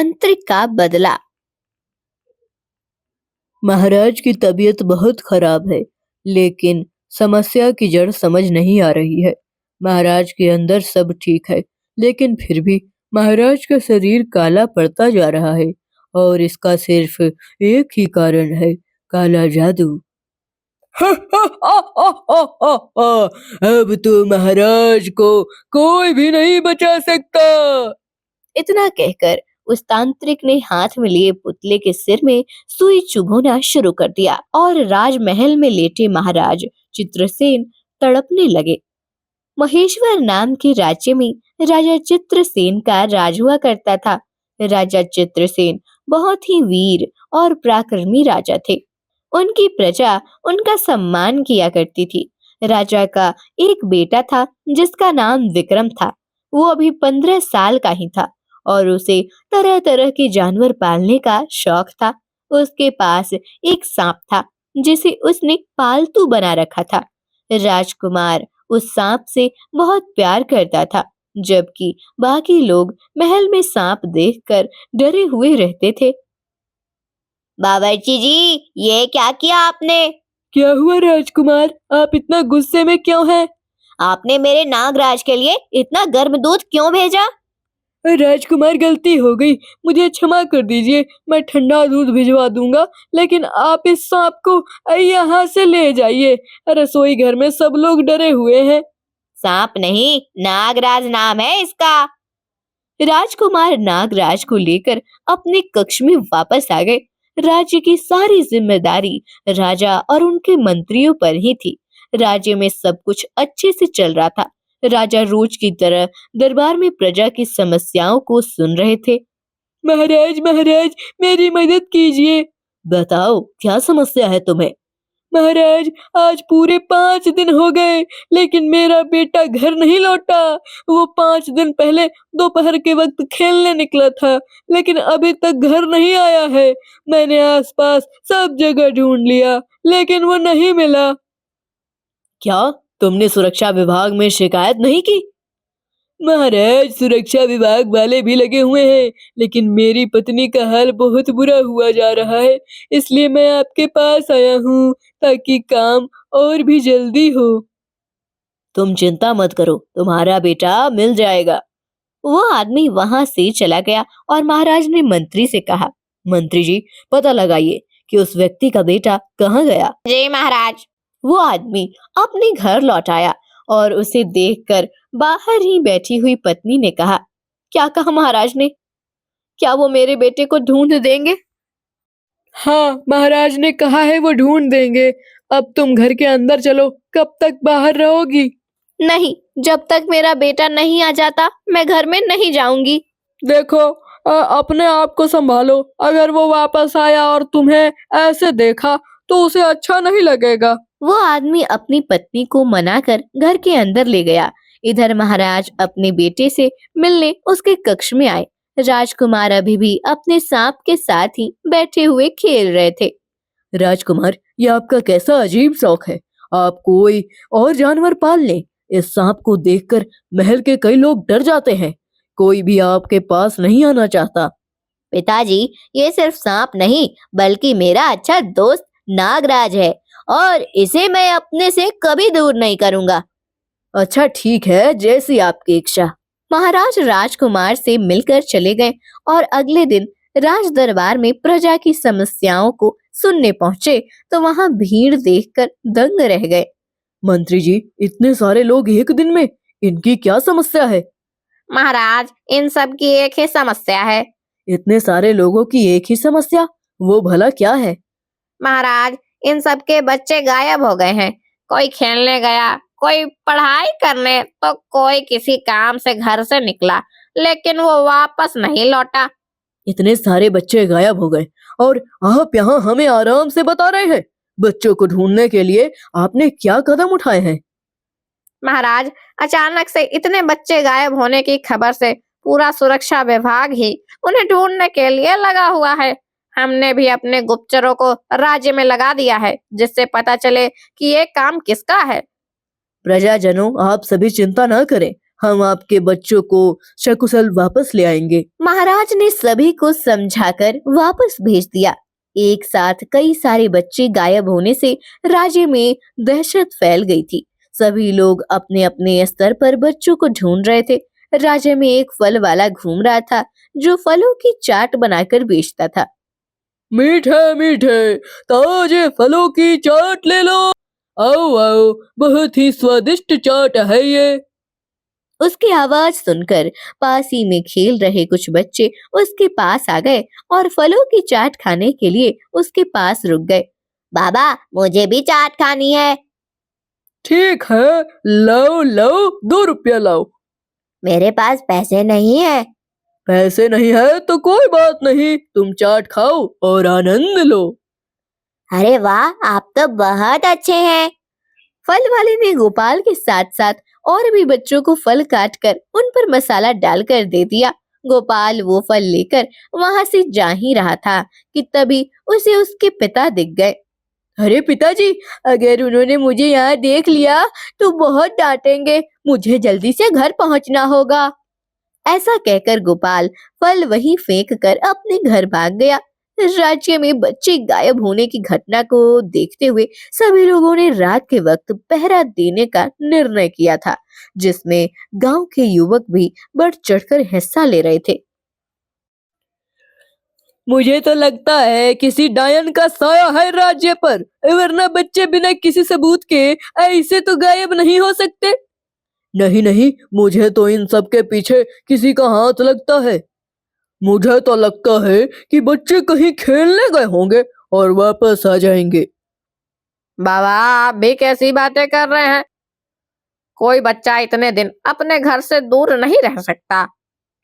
तांत्रिक का बदला। महाराज की तबीयत बहुत खराब है, लेकिन समस्या की जड़ समझ नहीं आ रही है। महाराज के अंदर सब ठीक है, लेकिन फिर भी महाराज का शरीर काला पड़ता जा रहा है और इसका सिर्फ एक ही कारण है, काला जादू। अब तो महाराज को कोई भी नहीं बचा सकता। इतना कहकर उस तांत्रिक ने हाथ में लिए पुतले के सिर में सुई चुभोना शुरू कर दिया और राजमहल में लेटे महाराज चित्रसेन तड़पने लगे। महेश्वर नाम के राज्य में राजा चित्रसेन का राज हुआ करता था। राजा चित्रसेन बहुत ही वीर और पराक्रमी राजा थे। उनकी प्रजा उनका सम्मान किया करती थी। राजा का एक बेटा था जिसका नाम विक्रम था। वो अभी 15 साल का ही था और उसे तरह तरह के जानवर पालने का शौक था। उसके पास एक सांप था जिसे उसने पालतू बना रखा था। राजकुमार उस सांप से बहुत प्यार करता था, जबकि बाकी लोग महल में सांप देखकर डरे हुए रहते थे। बावर्ची जी, ये क्या किया आपने? क्या हुआ राजकुमार, आप इतना गुस्से में क्यों हैं? आपने मेरे नागराज के लिए इतना गर्म दूध क्यों भेजा? राजकुमार, गलती हो गई, मुझे क्षमा कर दीजिए। मैं ठंडा दूध भिजवा दूंगा, लेकिन आप इस सांप को यहाँ से ले जाइए। रसोई घर में सब लोग डरे हुए हैं। सांप नहीं, नागराज नाम है इसका। राजकुमार नागराज को लेकर अपने कक्ष में वापस आ गए। राज्य की सारी जिम्मेदारी राजा और उनके मंत्रियों पर ही थी। राज्य में सब कुछ अच्छे से चल रहा था। राजा रोज की तरह दरबार में प्रजा की समस्याओं को सुन रहे थे। महाराज, महाराज, मेरी मदद कीजिए। बताओ, क्या समस्या है तुम्हें? महाराज, आज पूरे 5 दिन हो गए, लेकिन मेरा बेटा घर नहीं लौटा। वो 5 दिन पहले दोपहर के वक्त खेलने निकला था, लेकिन अभी तक घर नहीं आया है। मैंने आसपास सब जगह ढूंढ लिया, लेकिन वो नहीं मिला। क्या तुमने सुरक्षा विभाग में शिकायत नहीं की? महाराज, सुरक्षा विभाग वाले भी लगे हुए हैं, लेकिन मेरी पत्नी का हाल बहुत बुरा हुआ जा रहा है, इसलिए मैं आपके पास आया हूँ ताकि काम और भी जल्दी हो। तुम चिंता मत करो, तुम्हारा बेटा मिल जाएगा। वो आदमी वहां से चला गया और महाराज ने मंत्री से कहा, मंत्री जी, पता लगाइए कि उस व्यक्ति का बेटा कहाँ गया। जी महाराज। वो आदमी अपने घर लौट आया और उसे देखकर बाहर ही बैठी हुई पत्नी ने कहा, क्या कहा महाराज ने? क्या वो मेरे बेटे को ढूंढ देंगे? हाँ, महाराज ने कहा है वो ढूंढ देंगे। अब तुम घर के अंदर चलो, कब तक बाहर रहोगी? नहीं, जब तक मेरा बेटा नहीं आ जाता मैं घर में नहीं जाऊंगी। देखो, अपने आप को संभालो। अगर वो वापस आया और तुम्हें ऐसे देखा तो उसे अच्छा नहीं लगेगा। वो आदमी अपनी पत्नी को मनाकर घर के अंदर ले गया। इधर महाराज अपने बेटे से मिलने उसके कक्ष में आए। राजकुमार अभी भी अपने सांप के साथ ही बैठे हुए खेल रहे थे। राजकुमार, ये आपका कैसा अजीब शौक है। आप कोई और जानवर पाल लें। इस सांप को देखकर महल के कई लोग डर जाते हैं। कोई भी आपके पास नहीं आना चाहता। पिताजी, ये सिर्फ सांप नहीं बल्कि मेरा अच्छा दोस्त नागराज है और इसे मैं अपने से कभी दूर नहीं करूंगा। अच्छा ठीक है, जैसी आपकी इच्छा। महाराज राजकुमार से मिलकर चले गए और अगले दिन राज दरबार में प्रजा की समस्याओं को सुनने पहुंचे तो वहां भीड़ देखकर दंग रह गए। मंत्री जी, इतने सारे लोग एक दिन में, इनकी क्या समस्या है? महाराज, इन सब की एक ही समस्या है। इतने सारे लोगों की एक ही समस्या, वो भला क्या है? महाराज, इन सब के बच्चे गायब हो गए हैं। कोई खेलने गया, कोई पढ़ाई करने, तो कोई किसी काम से घर से निकला, लेकिन वो वापस नहीं लौटा। इतने सारे बच्चे गायब हो गए और आप यहाँ हमें आराम से बता रहे हैं। बच्चों को ढूंढने के लिए आपने क्या कदम उठाए हैं? महाराज, अचानक से इतने बच्चे गायब होने की खबर से पूरा सुरक्षा विभाग ही उन्हें ढूंढने के लिए लगा हुआ है। हमने भी अपने गुप्तचरों को राज्य में लगा दिया है, जिससे पता चले कि ये काम किसका है। प्रजाजनों, आप सभी चिंता न करें, हम आपके बच्चों को सकुशल वापस ले आएंगे। महाराज ने सभी को समझाकर वापस भेज दिया। एक साथ कई सारे बच्चे गायब होने से राज्य में दहशत फैल गई थी। सभी लोग अपने अपने स्तर पर बच्चों को ढूंढ रहे थे। राज्य में एक फल वाला घूम रहा था जो फलों की चाट बनाकर बेचता था। मीठे मीठे ताजे फलों की चाट ले लो, आओ आओ, बहुत ही स्वादिष्ट चाट है ये। उसकी आवाज सुनकर पास ही में खेल रहे कुछ बच्चे उसके पास आ गए और फलों की चाट खाने के लिए उसके पास रुक गए। बाबा, मुझे भी चाट खानी है। ठीक है, लाओ लाओ, 2 रुपया लाओ। मेरे पास पैसे नहीं है। पैसे नहीं है तो कोई बात नहीं, तुम चाट खाओ और आनंद लो। अरे वाह, आप तो बहुत अच्छे हैं। फल वाले ने गोपाल के साथ साथ और भी बच्चों को फल काट कर उन पर मसाला डालकर दे दिया। गोपाल वो फल लेकर वहां से जा ही रहा था कि तभी उसे उसके पिता दिख गए। अरे पिताजी, अगर उन्होंने मुझे यहाँ देख लिया तो बहुत डांटेंगे, मुझे जल्दी से घर पहुंचना होगा। ऐसा कहकर गोपाल फल वहीं फेंक कर अपने घर भाग गया। राज्य में बच्चे गायब होने की घटना को देखते हुए सभी लोगों ने रात के वक्त पहरा देने का निर्णय किया था, जिसमें गांव के युवक भी बढ़ चढ़कर हिस्सा ले रहे थे। मुझे तो लगता है किसी डायन का साया है राज्य पर, वरना बच्चे बिना किसी सबूत के ऐसे तो गायब नहीं हो सकते। नहीं नहीं, मुझे तो इन सब के पीछे किसी का हाथ लगता है। मुझे तो लगता है कि बच्चे कहीं खेलने गए होंगे और वापस आ जाएंगे। बाबा, आप भी कैसी बातें कर रहे हैं? कोई बच्चा इतने दिन अपने घर से दूर नहीं रह सकता।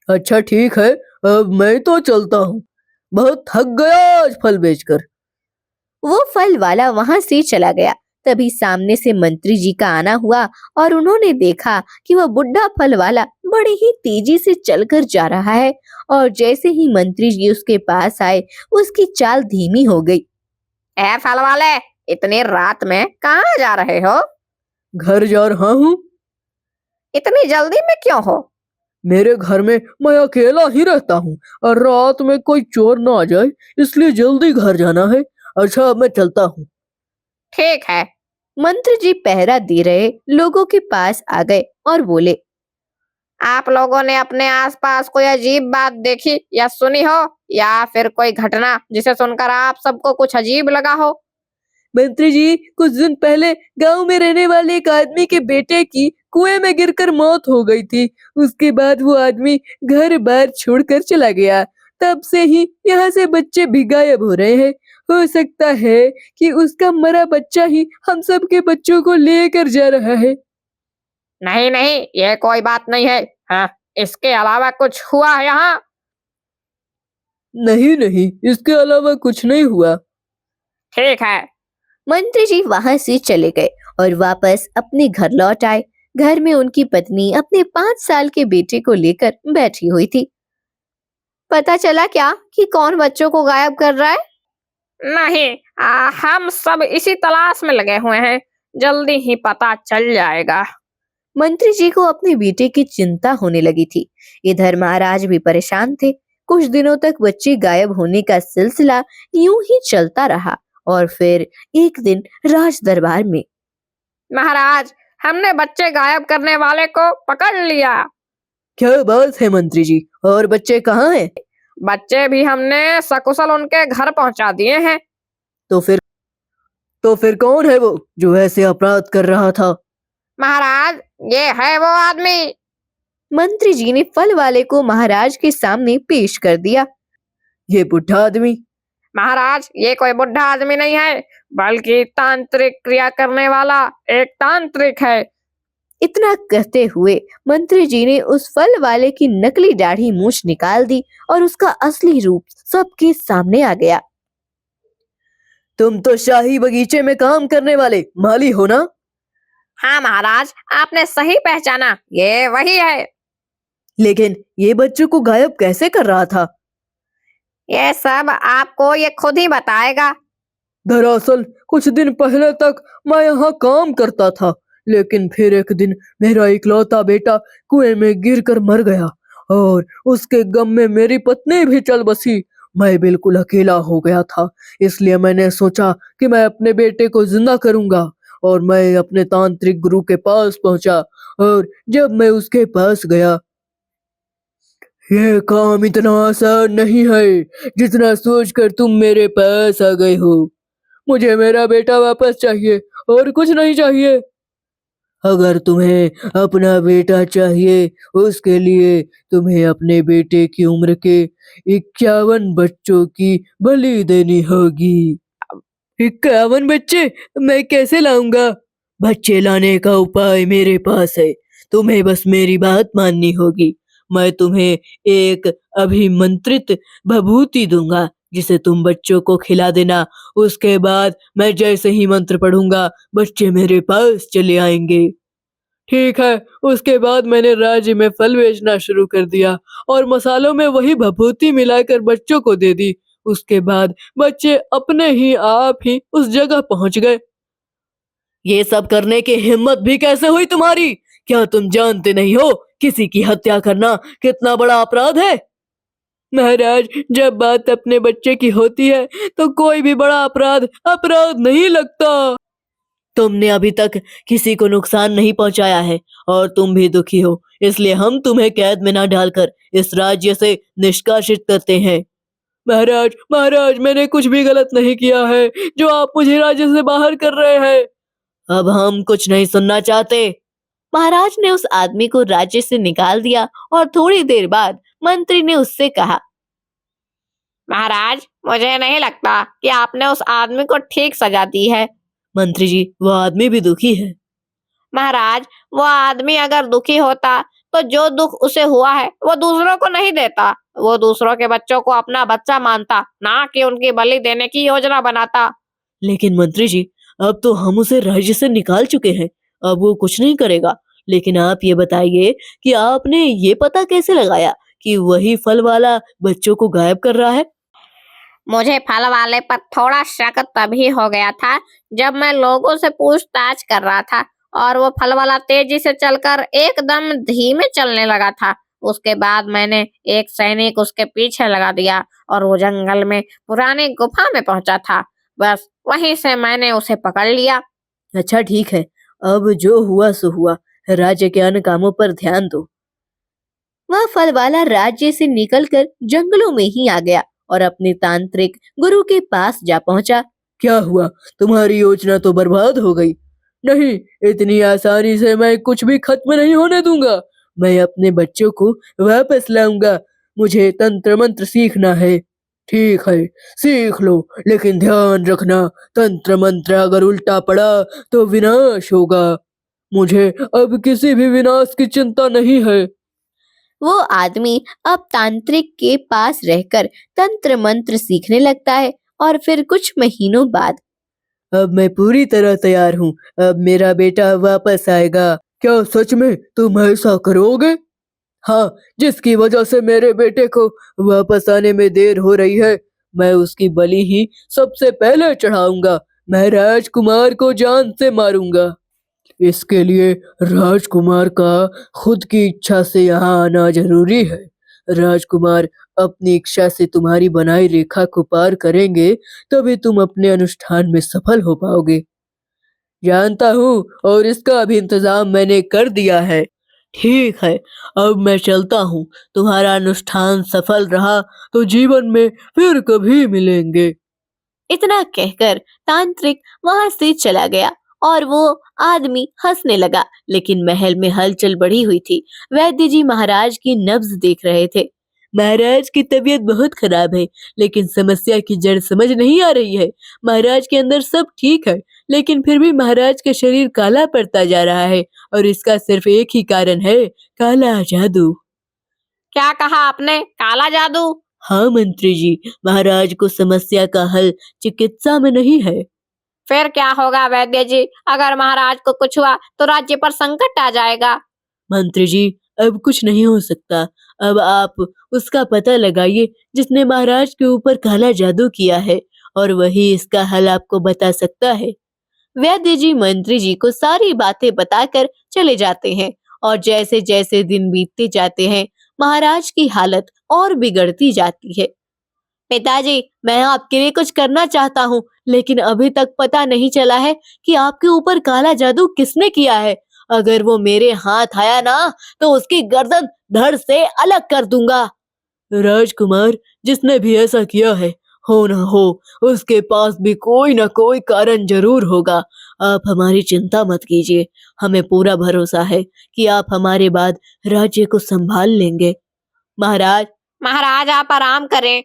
अच्छा ठीक है, अब मैं तो चलता हूँ, बहुत थक गया आज फल बेचकर। वो फल वाला वहां से चला गया। तभी सामने से मंत्री जी का आना हुआ और उन्होंने देखा कि वह बुढ़ा फल वाला बड़ी ही तेजी से चलकर जा रहा है और जैसे ही मंत्री जी उसके पास आए, उसकी चाल धीमी हो गई। ए फल वाले, इतनी रात में कहाँ जा रहे हो? घर जा रहा हूँ। इतनी जल्दी में क्यों हो? मेरे घर में मैं अकेला ही रहता हूँ और रात में कोई चोर ना आ जाए, इसलिए जल्दी घर जाना है। अच्छा, मैं चलता हूँ। ठीक है। मंत्री जी पहरा दे रहे लोगों के पास आ गए और बोले, आप लोगों ने अपने आसपास कोई अजीब बात देखी या सुनी हो, या फिर कोई घटना जिसे सुनकर आप सबको कुछ अजीब लगा हो? मंत्री जी, कुछ दिन पहले गांव में रहने वाले एक आदमी के बेटे की कुएं में गिरकर मौत हो गई थी। उसके बाद वो आदमी घर बार छोड़कर चला गया। तब से ही यहाँ से बच्चे भी गायब हो रहे हैं। हो सकता है कि उसका मरा बच्चा ही हम सब के बच्चों को लेकर जा रहा है। नहीं नहीं, ये कोई बात नहीं है। हाँ, इसके अलावा कुछ हुआ है यहाँ? नहीं नहीं, इसके अलावा कुछ नहीं हुआ। ठीक है। मंत्री जी वहां से चले गए और वापस अपने घर लौट आए। घर में उनकी पत्नी अपने 5 साल के बेटे को लेकर बैठी हुई थी। पता चला क्या कि कौन बच्चों को गायब कर रहा है? नहीं, हम सब इसी तलाश में लगे हुए हैं, जल्दी ही पता चल जाएगा। मंत्री जी को अपने बेटे की चिंता होने लगी थी। इधर महाराज भी परेशान थे। कुछ दिनों तक बच्चे गायब होने का सिलसिला यूं ही चलता रहा और फिर एक दिन राज दरबार में, महाराज, हमने बच्चे गायब करने वाले को पकड़ लिया। क्या बात है मंत्री जी, और बच्चे कहाँ हैं? बच्चे भी हमने सकुशल उनके घर पहुंचा दिए हैं। तो फिर कौन है वो जो ऐसे अपराध कर रहा था? महाराज, ये है वो आदमी। मंत्री जी ने फल वाले को महाराज के सामने पेश कर दिया। ये बुढ़ा आदमी? महाराज, ये कोई बुढ़ा आदमी नहीं है, बल्कि तांत्रिक क्रिया करने वाला एक तांत्रिक है। इतना कहते हुए मंत्री जी ने उस फल वाले की नकली दाढ़ी मूछ निकाल दी और उसका असली रूप सबके सामने आ गया। तुम तो शाही बगीचे में काम करने वाले माली हो ना? हाँ महाराज, आपने सही पहचाना, ये वही है। लेकिन ये बच्चों को गायब कैसे कर रहा था? ये सब आपको ये खुद ही बताएगा। दरअसल कुछ दिन पहले तक मैं यहाँ काम करता था, लेकिन फिर एक दिन मेरा इकलौता बेटा कुएं में गिरकर मर गया और उसके गम में मेरी पत्नी भी चल बसी। मैं बिल्कुल अकेला हो गया था, इसलिए मैंने सोचा कि मैं अपने बेटे को जिंदा करूंगा और मैं अपने तांत्रिक गुरु के पास पहुंचा। और जब मैं उसके पास गया, ये काम इतना आसान नहीं है जितना सोचकर तुम मेरे पास आ गए हो। मुझे मेरा बेटा वापस चाहिए और कुछ नहीं चाहिए। अगर तुम्हें अपना बेटा चाहिए, उसके लिए तुम्हें अपने बेटे की उम्र के 51 बच्चों की बलि देनी होगी। 51 बच्चे मैं कैसे लाऊंगा? बच्चे लाने का उपाय मेरे पास है, तुम्हें बस मेरी बात माननी होगी। मैं तुम्हें एक अभिमंत्रित भभूति दूंगा जिसे तुम बच्चों को खिला देना। उसके बाद मैं जैसे ही मंत्र पढ़ूंगा बच्चे मेरे पास चले आएंगे। ठीक है। उसके बाद मैंने राज्य में फल बेचना शुरू कर दिया और मसालों में वही भभूति मिलाकर बच्चों को दे दी। उसके बाद बच्चे अपने ही आप ही उस जगह पहुंच गए। ये सब करने की हिम्मत भी कैसे हुई तुम्हारी? क्या तुम जानते नहीं हो किसी की हत्या करना कितना बड़ा अपराध है? महाराज, जब बात अपने बच्चे की होती है तो कोई भी बड़ा अपराध अपराध नहीं लगता। तुमने अभी तक किसी को नुकसान नहीं पहुंचाया है और तुम भी दुखी हो, इसलिए हम तुम्हें कैद में न डालकर इस राज्य से निष्कासित करते हैं। महाराज, महाराज, मैंने कुछ भी गलत नहीं किया है जो आप मुझे राज्य से बाहर कर रहे हैं। अब हम कुछ नहीं सुनना चाहते। महाराज ने उस आदमी को राज्य से निकाल दिया और थोड़ी देर बाद मंत्री ने उससे कहा, महाराज, मुझे नहीं लगता कि आपने उस आदमी को ठीक सजा दी है। मंत्री जी, वो आदमी भी दुखी है। महाराज, वो आदमी अगर दुखी होता तो जो दुख उसे हुआ है वो दूसरों को नहीं देता। वो दूसरों के बच्चों को अपना बच्चा मानता, ना कि उनकी बलि देने की योजना बनाता। लेकिन मंत्री जी, अब तो हम उसे राज्य से निकाल चुके हैं, अब वो कुछ नहीं करेगा। लेकिन आप ये बताइए कि आपने ये पता कैसे लगाया कि वही फल वाला बच्चों को गायब कर रहा है? मुझे फल वाले पर थोड़ा शक तभी हो गया था जब मैं लोगों से पूछताछ कर रहा था और वो फल वाला तेजी से चलकर एकदम धीमे चलने लगा था। उसके बाद मैंने एक सैनिक उसके पीछे लगा दिया और वो जंगल में पुरानी गुफा में पहुंचा था। बस वहीं से मैंने उसे पकड़ लिया। अच्छा, ठीक है, अब जो हुआ सो हुआ, राज्य के अन्य कामों पर ध्यान दो। वह फल वाला राज्य से निकलकर जंगलों में ही आ गया और अपने तांत्रिक गुरु के पास जा पहुंचा। क्या हुआ? तुम्हारी योजना तो बर्बाद हो गई। नहीं, इतनी आसानी से मैं कुछ भी खत्म नहीं होने दूंगा। मैं अपने बच्चों को वापस लाऊंगा। मुझे तंत्र मंत्र सीखना है। ठीक है, सीख लो, लेकिन ध्यान रखना, तंत्र मंत्र अगर उल्टा पड़ा तो विनाश होगा। मुझे अब किसी भी विनाश की चिंता नहीं है। वो आदमी अब तांत्रिक के पास रहकर तंत्र मंत्र सीखने लगता है और फिर कुछ महीनों बाद, अब मैं पूरी तरह तैयार हूँ। अब मेरा बेटा वापस आएगा। क्या सच में तुम ऐसा करोगे? हाँ, जिसकी वजह से मेरे बेटे को वापस आने में देर हो रही है, मैं उसकी बलि ही सबसे पहले चढ़ाऊंगा। मैं राजकुमार को जान से मारूंगा। इसके लिए राजकुमार का खुद की इच्छा से यहाँ आना जरूरी है। राजकुमार अपनी इच्छा से तुम्हारी बनाई रेखा को पार करेंगे, तभी तुम अपने अनुष्ठान में सफल हो पाओगे। जानता हूँ, और इसका भी इंतजाम मैंने कर दिया है। ठीक है, अब मैं चलता हूँ। तुम्हारा अनुष्ठान सफल रहा तो जीवन में फिर कभी मिलेंगे। इतना कहकर तांत्रिक वहां से चला गया और वो आदमी हंसने लगा। लेकिन महल में हलचल बढ़ी हुई थी। वैद्य जी महाराज की नब्ज देख रहे थे। महाराज की तबीयत बहुत खराब है, लेकिन समस्या की जड़ समझ नहीं आ रही है। महाराज के अंदर सब ठीक है, लेकिन फिर भी महाराज का शरीर काला पड़ता जा रहा है और इसका सिर्फ एक ही कारण है, काला जादू। क्या कहा आपने? काला जादू? हाँ मंत्री जी, महाराज को समस्या का हल चिकित्सा में नहीं है। फिर क्या होगा वैद्य जी? अगर महाराज को कुछ हुआ तो राज्य पर संकट आ जाएगा। मंत्री जी, अब कुछ नहीं हो सकता। अब आप उसका पता लगाइए जिसने महाराज के ऊपर काला जादू किया है, और वही इसका हल आपको बता सकता है। वैद्य जी मंत्री जी को सारी बातें बताकर चले जाते हैं और जैसे जैसे दिन बीतते जाते हैं महाराज की हालत और बिगड़ती जाती है। पिताजी, मैं आपके लिए कुछ करना चाहता हूँ, लेकिन अभी तक पता नहीं चला है कि आपके ऊपर काला जादू किसने किया है। अगर वो मेरे हाथ आया ना, तो उसकी गर्दन धड़ से अलग कर दूंगा। राजकुमार, जिसने भी ऐसा किया है, हो ना हो, उसके पास भी कोई ना कोई कारण जरूर होगा। आप हमारी चिंता मत कीजिए, हमें पूरा भरोसा है कि आप हमारे बाद राज्य को संभाल लेंगे। महाराज, महाराज आप आराम करें।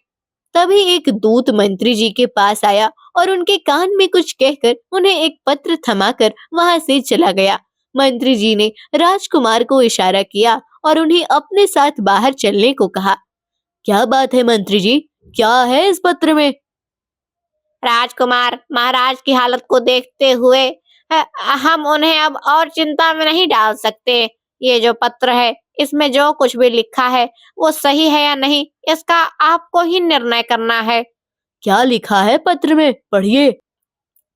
तभी एक दूत मंत्री जी के पास आया और उनके कान में कुछ कहकर उन्हें एक पत्र थमाकर वहां से चला गया। मंत्री जी ने राजकुमार को इशारा किया और उन्हें अपने साथ बाहर चलने को कहा। क्या बात है मंत्री जी, क्या है इस पत्र में? राजकुमार, महाराज की हालत को देखते हुए हम उन्हें अब और चिंता में नहीं डाल सकते। ये जो पत्र है, इसमें जो कुछ भी लिखा है वो सही है या नहीं, इसका आपको ही निर्णय करना है। क्या लिखा है पत्र में, पढ़िए।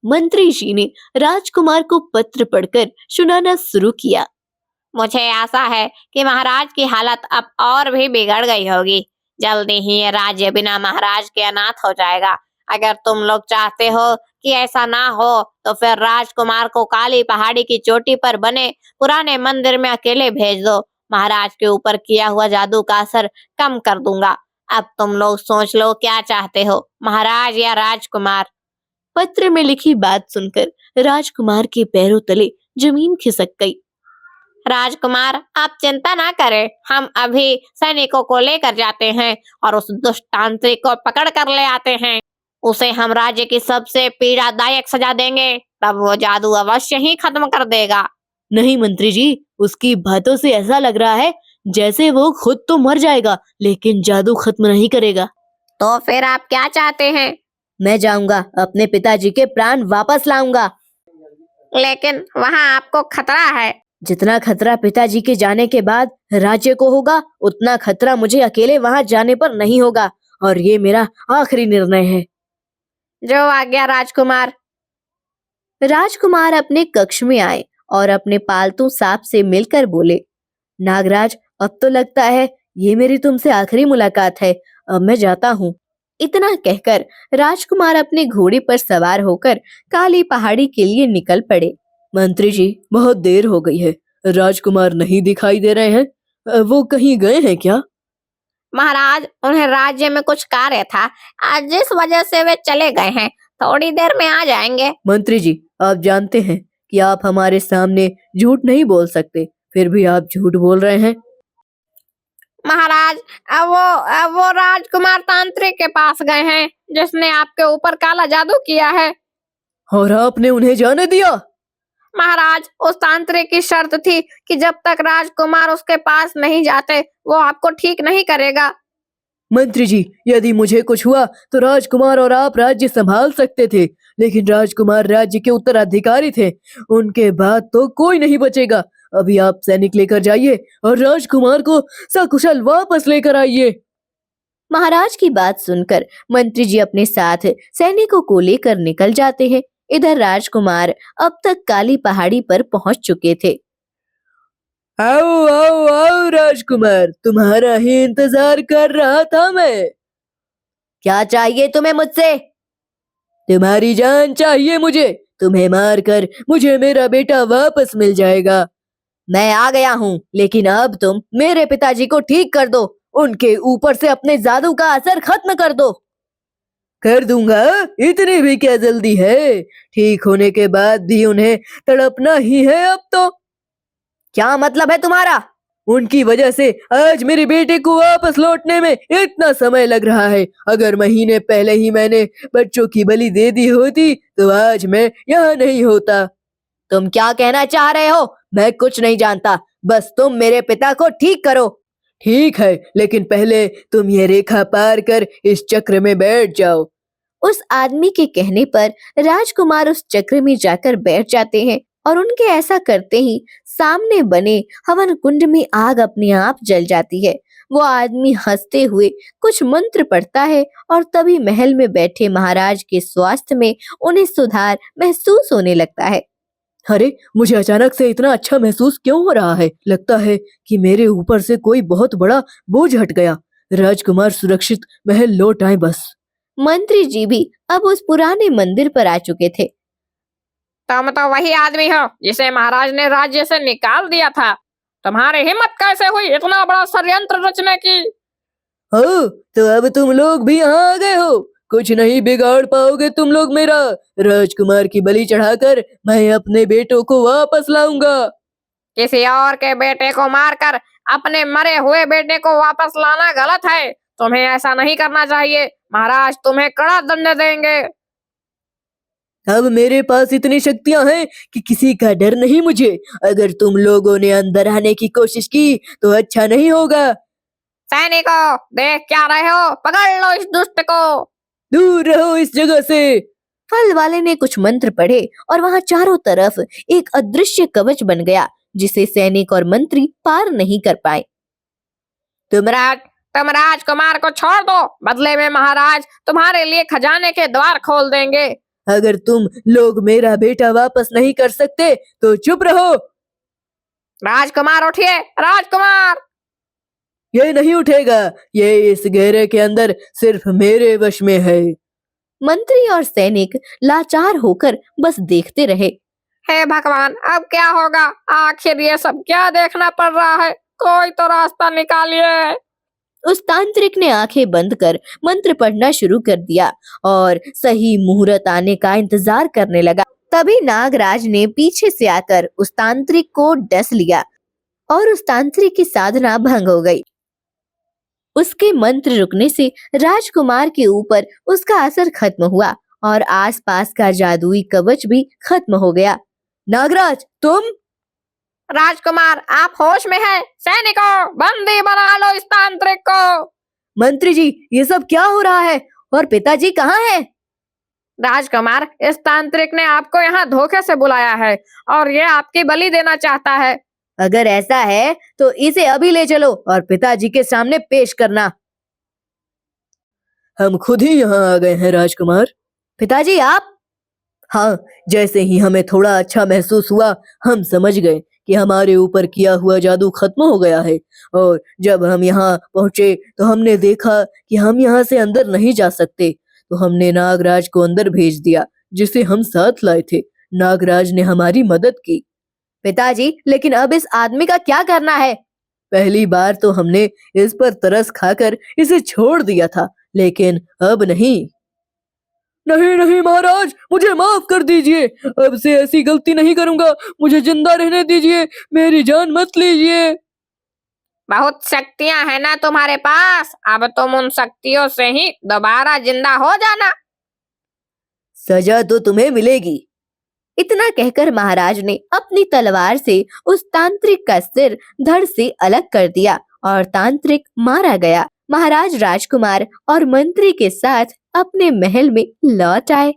मंत्री जी ने राजकुमार को पत्र पढ़कर सुनाना शुरू किया। मुझे आशा है कि महाराज की हालत अब और भी बिगड़ गई होगी। जल्दी ही ये राज्य बिना महाराज के अनाथ हो जाएगा। अगर तुम लोग चाहते हो कि ऐसा ना हो, तो फिर राजकुमार को काली पहाड़ी की चोटी पर बने पुराने मंदिर में अकेले भेज दो। महाराज के ऊपर किया हुआ जादू का असर कम कर दूंगा। अब तुम लोग सोच लो क्या चाहते हो, महाराज या राजकुमार। पत्र में लिखी बात सुनकर राजकुमार के पैरों तले जमीन खिसक गई। राजकुमार, आप चिंता ना करें, हम अभी सैनिकों को लेकर जाते हैं और उस दुष्ट तांत्रिक को पकड़ कर ले आते हैं। उसे हम राज्य की सबसे पीड़ादायक सजा देंगे, तब वो जादू अवश्य ही खत्म कर देगा। नहीं मंत्री जी, उसकी बातों से ऐसा लग रहा है जैसे वो खुद तो मर जाएगा, लेकिन जादू खत्म नहीं करेगा। तो फिर आप क्या चाहते हैं? मैं जाऊंगा, अपने पिताजी के प्राण वापस लाऊंगा। लेकिन वहाँ आपको खतरा है। जितना खतरा पिताजी के जाने के बाद राज्य को होगा, उतना खतरा मुझे अकेले वहां जाने पर नहीं होगा, और ये मेरा आखिरी निर्णय है। जो आज्ञा राजकुमार। राजकुमार अपने कक्ष में आए और अपने पालतू सांप से मिलकर बोले, नागराज, अब तो लगता है ये मेरी तुमसे आखिरी मुलाकात है, अब मैं जाता हूँ। इतना कहकर राजकुमार अपने घोड़े पर सवार होकर काली पहाड़ी के लिए निकल पड़े। मंत्री जी, बहुत देर हो गई है, राजकुमार नहीं दिखाई दे रहे हैं, वो कहीं गए हैं क्या? महाराज, उन्हें राज्य में कुछ कार्य था, आज जिस वजह से वे चले गए हैं। थोड़ी देर में आ जाएंगे। मंत्री जी, आप जानते हैं कि आप हमारे सामने झूठ नहीं बोल सकते, फिर भी आप झूठ बोल रहे हैं। महाराज, वो राजकुमार तांत्रिक के पास गए हैं जिसने आपके ऊपर काला जादू किया है। और आपने उन्हें जाने दिया? महाराज, उस तांत्रिक की शर्त थी कि जब तक राजकुमार उसके पास नहीं जाते, वो आपको ठीक नहीं करेगा। मंत्री जी, यदि मुझे कुछ हुआ तो राजकुमार और आप राज्य संभाल सकते थे, लेकिन राजकुमार राज्य के उत्तराधिकारी थे, उनके बाद तो कोई नहीं बचेगा। अभी आप सैनिक लेकर जाइए और राजकुमार को सकुशल वापस लेकर आइए। महाराज की बात सुनकर मंत्री जी अपने साथ सैनिकों को लेकर निकल जाते हैं। इधर राजकुमार अब तक काली पहाड़ी पर पहुंच चुके थे। आओ आओ आओ राजकुमार, तुम्हारा ही इंतजार कर रहा था मैं। क्या चाहिए तुम्हें मुझसे? तुम्हारी जान चाहिए मुझे, तुम्हें मारकर मुझे मेरा बेटा वापस मिल जाएगा। मैं आ गया हूँ, लेकिन अब तुम मेरे पिताजी को ठीक कर दो, उनके ऊपर से अपने जादू का असर खत्म कर दो। कर दूंगा, इतनी भी क्या जल्दी है, ठीक होने के बाद भी उन्हें तड़पना ही है अब तो। क्या मतलब है तुम्हारा? उनकी वजह से आज मेरे बेटे को वापस लौटने में इतना समय लग रहा है। अगर महीने पहले ही मैंने बच्चों की बलि दे दी होती तो आज मैं यहाँ नहीं होता। तुम क्या कहना चाह रहे हो? मैं कुछ नहीं जानता, बस तुम मेरे पिता को ठीक करो। ठीक है, लेकिन पहले तुम ये रेखा पार कर इस चक्र में बैठ जाओ। उस आदमी के कहने पर राजकुमार उस चक्र में जाकर बैठ जाते हैं और उनके ऐसा करते ही सामने बने हवन कुंड में आग अपने आप जल जाती है। वो आदमी हंसते हुए कुछ मंत्र पढ़ता है और तभी महल में बैठे महाराज के स्वास्थ्य में उन्हें सुधार महसूस होने लगता है। अरे, मुझे अचानक से इतना अच्छा महसूस क्यों हो रहा है? लगता है कि मेरे ऊपर से कोई बहुत बड़ा बोझ हट गया। राजकुमार सुरक्षित महल लौट आए बस। मंत्री जी भी अब उस पुराने मंदिर पर आ चुके थे। तुम तो वही आदमी हो जिसे महाराज ने राज्य से निकाल दिया था। तुम्हारी हिम्मत कैसे हुई इतना बड़ा षड्यंत्र रचने की? हो, तो अब तुम लोग भी यहाँ आ गए हो। कुछ नहीं बिगाड़ पाओगे तुम लोग मेरा। राजकुमार की बलि चढ़ाकर मैं अपने बेटों को वापस लाऊंगा। किसी और के बेटे को मारकर अपने मरे हुए बेटे को वापस लाना गलत है। तुम्हें ऐसा नहीं करना चाहिए। महाराज तुम्हें कड़ा दंड देंगे। अब मेरे पास इतनी शक्तियां हैं कि किसी का डर नहीं मुझे। अगर तुम लोगों ने अंदर आने की कोशिश की तो अच्छा नहीं होगा। सैनिकों, देख क्या रहे हो? पकड़ लो इस दुष्ट को। दूर रहो इस जगह से। फल वाले ने कुछ मंत्र पढ़े और वहां चारों तरफ एक अदृश्य कवच बन गया जिसे सैनिक और मंत्री पार नहीं कर पाए। तुम राजकुमार को छोड़ दो। बदले में महाराज तुम्हारे लिए खजाने के द्वार खोल देंगे। अगर तुम लोग मेरा बेटा वापस नहीं कर सकते तो चुप रहो। राजकुमार उठिए, राजकुमार। ये नहीं उठेगा। ये इस घेरे के अंदर सिर्फ मेरे वश में है। मंत्री और सैनिक लाचार होकर बस देखते रहे। हे भगवान, अब क्या होगा? आखिर ये सब क्या देखना पड़ रहा है? कोई तो रास्ता निकालिए। उस तांत्रिक ने आंखें बंद कर मंत्र पढ़ना शुरू कर दिया और सही मुहूर्त आने का इंतजार करने लगा। तभी नागराज ने पीछे से आकर उस तांत्रिक को डस लिया और उस तांत्रिक की साधना भंग हो गई। उसके मंत्र रुकने से राजकुमार के ऊपर उसका असर खत्म हुआ और आसपास का जादुई कवच भी खत्म हो गया। नागराज, तुम? राजकुमार, आप होश में हैं? सैनिकों, बंदी बना लो इस तांत्रिक को। मंत्री जी, ये सब क्या हो रहा है? और पिताजी कहाँ हैं? राजकुमार, इस तांत्रिक ने आपको यहाँ धोखे से बुलाया है और ये आपकी बलि देना चाहता है। अगर ऐसा है तो इसे अभी ले चलो और पिताजी के सामने पेश करना। हम खुद ही यहाँ आ गए हैं राजकुमार। पिताजी, आप? हाँ, जैसे ही हमें थोड़ा अच्छा महसूस हुआ हम समझ गए कि हमारे ऊपर किया हुआ जादू खत्म हो गया है। और जब हम यहाँ पहुंचे तो हमने देखा कि हम यहाँ से अंदर नहीं जा सकते, तो हमने नागराज को अंदर भेज दिया जिसे हम साथ लाए थे। नागराज ने हमारी मदद की। पिताजी, लेकिन अब इस आदमी का क्या करना है? पहली बार तो हमने इस पर तरस खाकर इसे छोड़ दिया था, लेकिन अब नहीं। नहीं नहीं महाराज, मुझे माफ कर दीजिए। अब से ऐसी गलती नहीं करूंगा। मुझे जिंदा रहने दीजिए, मेरी जान मत लीजिए। बहुत शक्तियां हैं ना तुम्हारे पास। अब तुम उन शक्तियों से ही दोबारा जिंदा हो जाना। सजा तो तुम्हें मिलेगी। इतना कहकर महाराज ने अपनी तलवार से उस तांत्रिक का सिर धड़ से अलग कर दिया और तांत्रिक मारा गया। महाराज राजकुमार और मंत्री के साथ अपने महल में लौट आए।